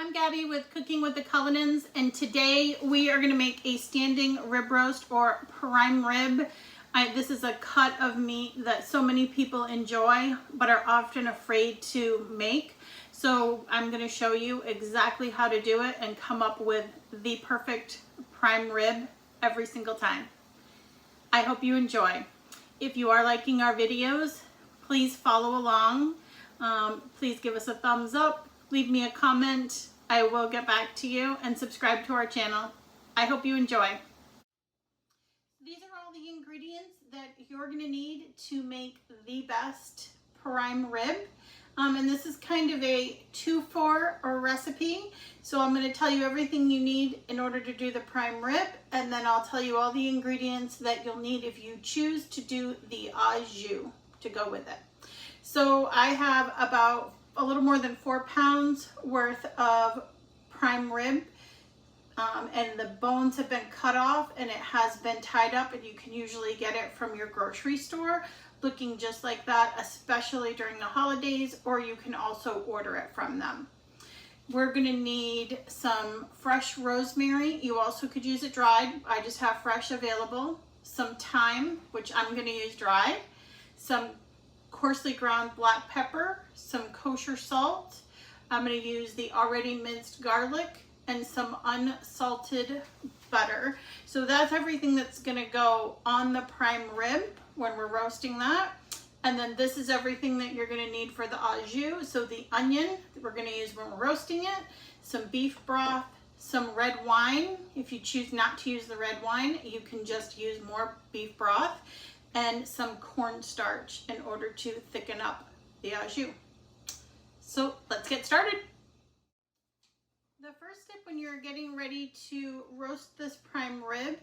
I'm Gabby with Cooking with the Cullinans, and today we are going to make a standing rib roast or prime rib. This is a cut of meat that so many people enjoy but are often afraid to make. So I'm going to show you exactly how to do it and come up with the perfect prime rib every single time. I hope you enjoy. If you are liking our videos, please follow along. Please give us a thumbs up. Leave me a comment. I will get back to you, and subscribe to our channel. I hope you enjoy. These are all the ingredients that you're going to need to make the best prime rib. And this is kind of a 2-for recipe. So I'm going to tell you everything you need in order to do the prime rib, and then I'll tell you all the ingredients that you'll need if you choose to do the au jus to go with it. So I have about a little more than 4 pounds worth of prime rib, and the bones have been cut off and it has been tied up, and you can usually get it from your grocery store looking just like that, especially during the holidays, or you can also order it from them. We're going to need some fresh rosemary. You also could use it dried. I just have fresh available. Some thyme, which I'm going to use dried. Some coarsely ground black pepper, some kosher salt. I'm going to use the already minced garlic and some unsalted butter. So that's everything that's going to go on the prime rib when we're roasting that. And then this is everything that you're going to need for the au jus. So the onion that we're going to use when we're roasting it, some beef broth, some red wine. If you choose not to use the red wine, you can just use more beef broth, and some cornstarch in order to thicken up the au jus. So let's get started. The first step when you're getting ready to roast this prime rib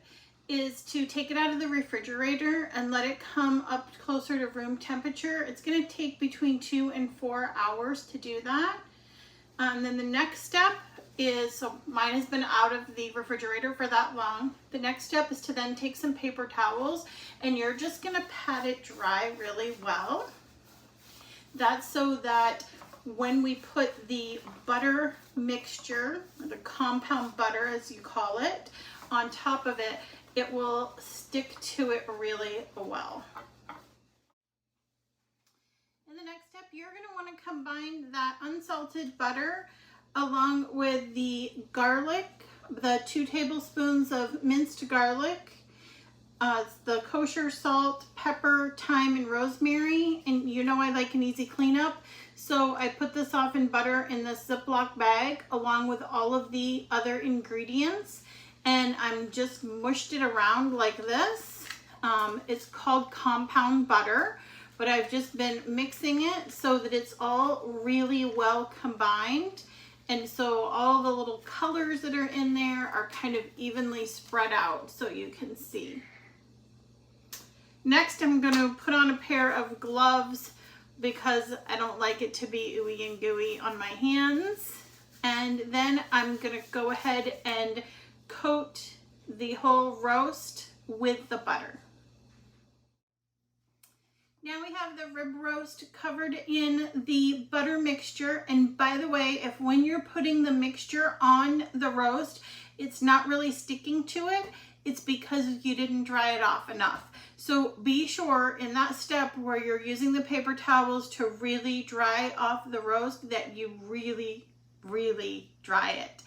is to take it out of the refrigerator and let it come up closer to room temperature. It's going to take between 2 and 4 hours to do that. And then the next step is, so mine has been out of the refrigerator for that long. The next step is to then take some paper towels, and you're just going to pat it dry really well. That's so that when we put the butter mixture, or the compound butter as you call it, on top of it, it will stick to it really well. In the next step, you're going to want to combine that unsalted butter along with the garlic, the 2 tablespoons of minced garlic, the kosher salt, pepper, thyme, and rosemary. And you know I like an easy cleanup, so I put this off in butter in this Ziploc bag along with all of the other ingredients, and I'm just mushed it around like this. It's called compound butter, but I've just been mixing it so that it's all really well combined. And so all the little colors that are in there are kind of evenly spread out so you can see. Next, I'm going to put on a pair of gloves because I don't like it to be ooey and gooey on my hands. And then I'm going to go ahead and coat the whole roast with the butter. Now we have the rib roast covered in the butter mixture. And by the way, if when you're putting the mixture on the roast, it's not really sticking to it, it's because you didn't dry it off enough. So be sure in that step where you're using the paper towels to really dry off the roast that you really, really dry it.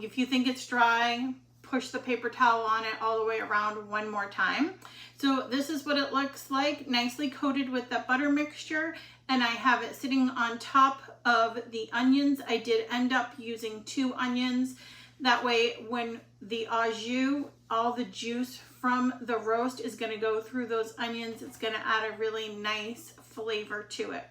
If you think it's dry, push the paper towel on it all the way around one more time. So this is what it looks like, nicely coated with that butter mixture, and I have it sitting on top of the onions. I did end up using 2 onions. That way when the au jus, all the juice from the roast is going to go through those onions. It's going to add a really nice flavor to it.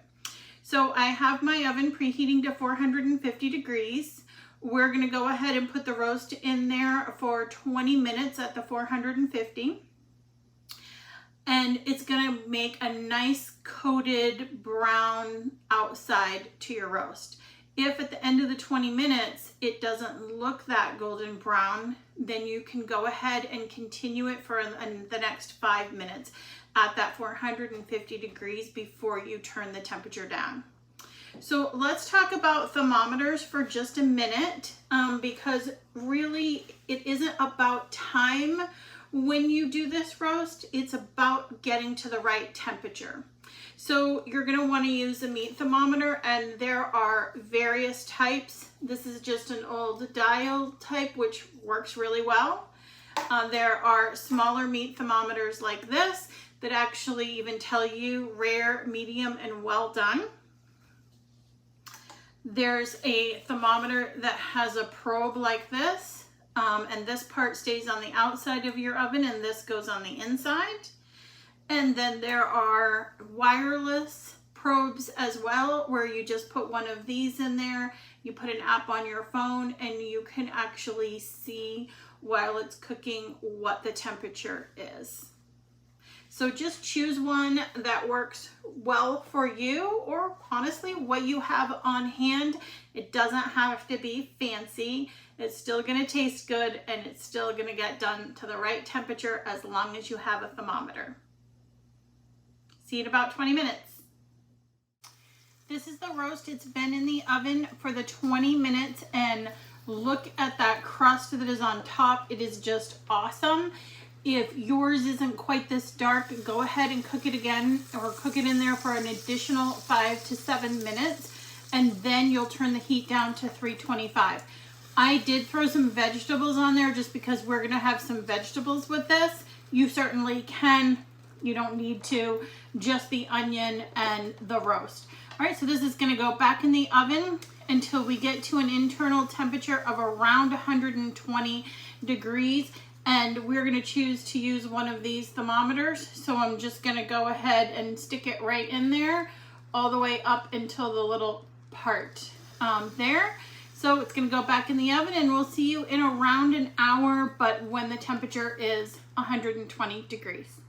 So I have my oven preheating to 450 degrees. We're going to go ahead and put the roast in there for 20 minutes at the 450. And it's going to make a nice coated brown outside to your roast. If at the end of the 20 minutes it doesn't look that golden brown, then you can go ahead and continue it for the next 5 minutes at that 450 degrees before you turn the temperature down. So let's talk about thermometers for just a minute, because really it isn't about time when you do this roast, it's about getting to the right temperature. So you're going to want to use a meat thermometer, and there are various types. This is just an old dial type, which works really well. There are smaller meat thermometers like this that actually even tell you rare, medium, and well done. There's a thermometer that has a probe like this, and this part stays on the outside of your oven and this goes on the inside. And then there are wireless probes as well, where you just put one of these in there, you put an app on your phone, and you can actually see while it's cooking what the temperature is. So just choose one that works well for you, or honestly what you have on hand. It doesn't have to be fancy. It's still going to taste good, and it's still going to get done to the right temperature as long as you have a thermometer. See you in about 20 minutes. This is the roast. It's been in the oven for the 20 minutes, and look at that crust that is on top. It is just awesome. If yours isn't quite this dark, go ahead and cook it again, or cook it in there for an additional 5 to 7 minutes, and then you'll turn the heat down to 325. I did throw some vegetables on there just because we're gonna have some vegetables with this. You certainly can, you don't need to, just the onion and the roast. All right, so this is gonna go back in the oven until we get to an internal temperature of around 120 degrees. And we're going to choose to use one of these thermometers. So I'm just going to go ahead and stick it right in there all the way up until the little part there. So it's going to go back in the oven, and we'll see you in around an hour, but when the temperature is 120 degrees.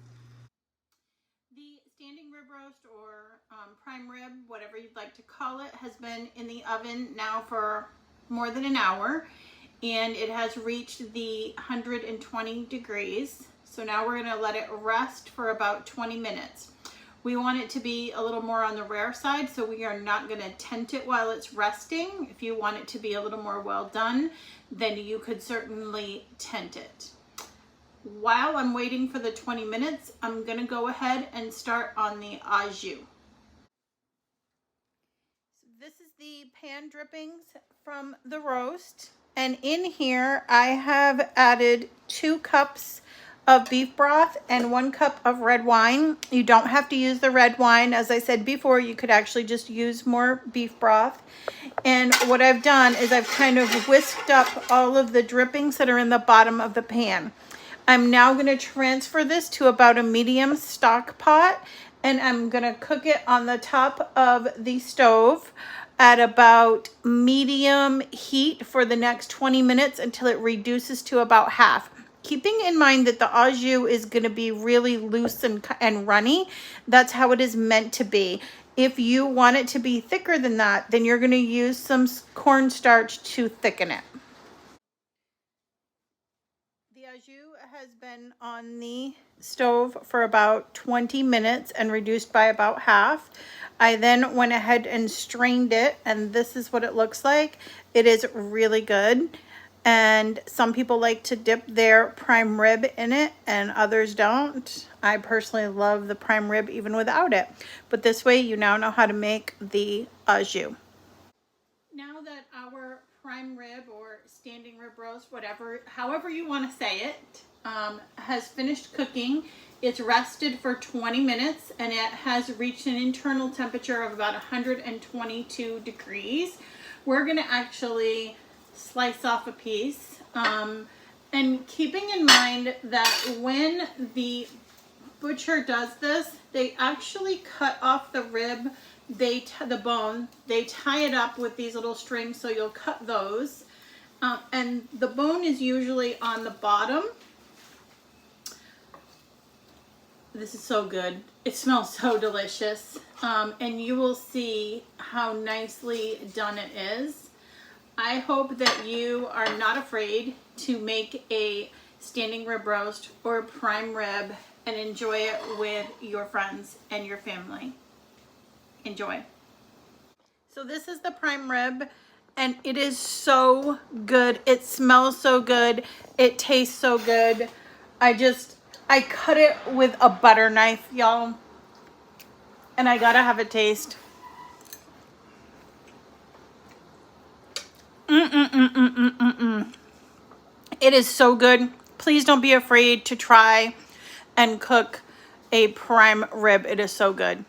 The standing rib roast, or prime rib, whatever you'd like to call it, has been in the oven now for more than an hour. And it has reached the 120 degrees. So now we're gonna let it rest for about 20 minutes. We want it to be a little more on the rare side, so we are not gonna tent it while it's resting. If you want it to be a little more well done, then you could certainly tent it. While I'm waiting for the 20 minutes, I'm gonna go ahead and start on the au jus. So this is the pan drippings from the roast. And in here, I have added 2 cups of beef broth and 1 cup of red wine. You don't have to use the red wine. As I said before, you could actually just use more beef broth. And what I've done is I've kind of whisked up all of the drippings that are in the bottom of the pan. I'm now going to transfer this to about a medium stock pot, and I'm going to cook it on the top of the stove at about medium heat for the next 20 minutes until it reduces to about half. Keeping in mind that the au jus is going to be really loose and runny. That's how it is meant to be. If you want it to be thicker than that, then you're going to use some cornstarch to thicken it. The au jus has been on the stove for about 20 minutes and reduced by about half. I then went ahead and strained it, and this is what it looks like. It is really good, and some people like to dip their prime rib in it and others don't. I personally love the prime rib even without it, but this way you now know how to make the au jus. Now that our prime rib or standing rib roast, however you want to say it, has finished cooking, it's rested for 20 minutes, and it has reached an internal temperature of about 122 degrees. We're going to actually slice off a piece, and keeping in mind that when the butcher does this, they actually cut off the rib, the bone, they tie it up with these little strings, so you'll cut those, and the bone is usually on the bottom. This is so good. It smells so delicious, and you will see how nicely done it is. I hope that you are not afraid to make a standing rib roast or prime rib and enjoy it with your friends and your family. Enjoy. So this is the prime rib, and it is so good. It smells so good. It tastes so good. I cut it with a butter knife, y'all, and I gotta have a taste. It is so good. Please don't be afraid to try and cook a prime rib. It is so good.